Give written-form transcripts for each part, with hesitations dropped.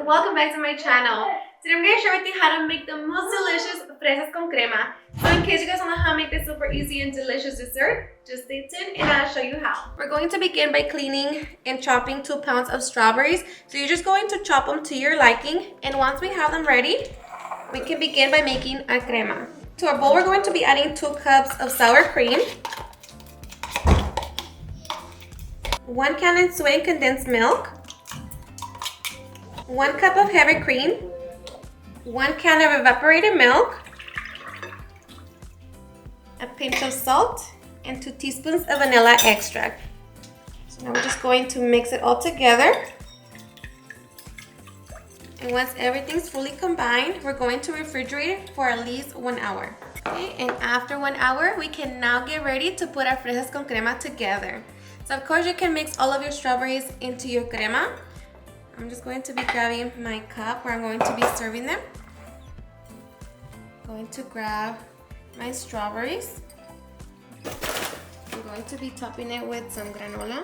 welcome back to my channel. Today I'm going to share with you how to make the most delicious fresas con crema. So in case you guys want to know how to make this super easy and delicious dessert, just stay tuned and I'll show you how. We're going to begin by cleaning and chopping 2 pounds of strawberries. So you're just going to chop them to your liking, and once we have them ready, we can begin by making a crema. To our bowl, we're going to be adding 2 cups of sour cream, 1 can of sweetened condensed milk, 1 cup of heavy cream, 1 can of evaporated milk, a pinch of salt, and 2 teaspoons of vanilla extract. So now we're just going to mix it all together. And once everything's fully combined, we're going to refrigerate it for at least 1 hour. Okay, and after 1 hour, we can now get ready to put our fresas con crema together. So of course you can mix all of your strawberries into your crema. I'm just going to be grabbing my cup where I'm going to be serving them. I'm going to grab my strawberries. I'm going to be topping it with some granola.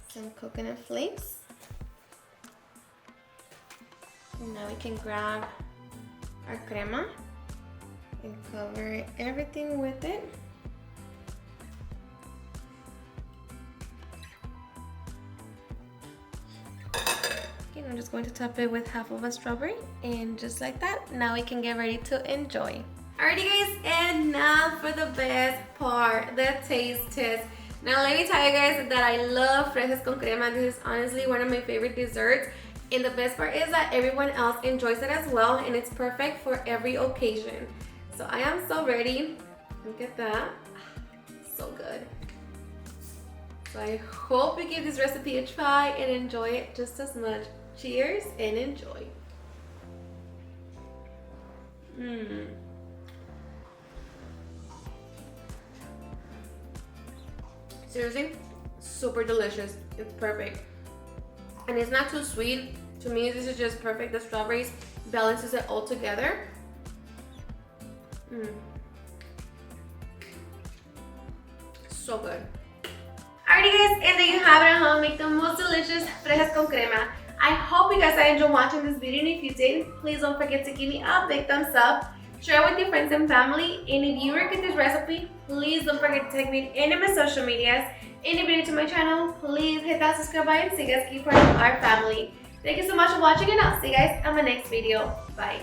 Some coconut flakes. And now we can grab our crema and cover everything with it. Okay, I'm just going to top it with half of a strawberry, and just like that, now we can get ready to enjoy. Alrighty guys, and now for the best part, the taste test. Now let me tell you guys that I love fresas con crema. This is honestly one of my favorite desserts. And the best part is that everyone else enjoys it as well, and it's perfect for every occasion. So I am so ready. Look at that. So good. So I hope you give this recipe a try and enjoy it just as much. Cheers and enjoy. Seriously, super delicious. It's perfect. And it's not too sweet. To me, this is just perfect. The strawberries balances it all together. So good. Alrighty guys, and there you have it at home. Make the most delicious fresas con crema. I hope you guys enjoyed watching this video, and if you did, please don't forget to give me a big thumbs up. Share it with your friends and family, and if you record this recipe, please don't forget to tag me in any of my social medias. And if you're new to my channel, please hit that subscribe button so you guys keep part of our family. Thank you so much for watching, and I'll see you guys on my next video. Bye.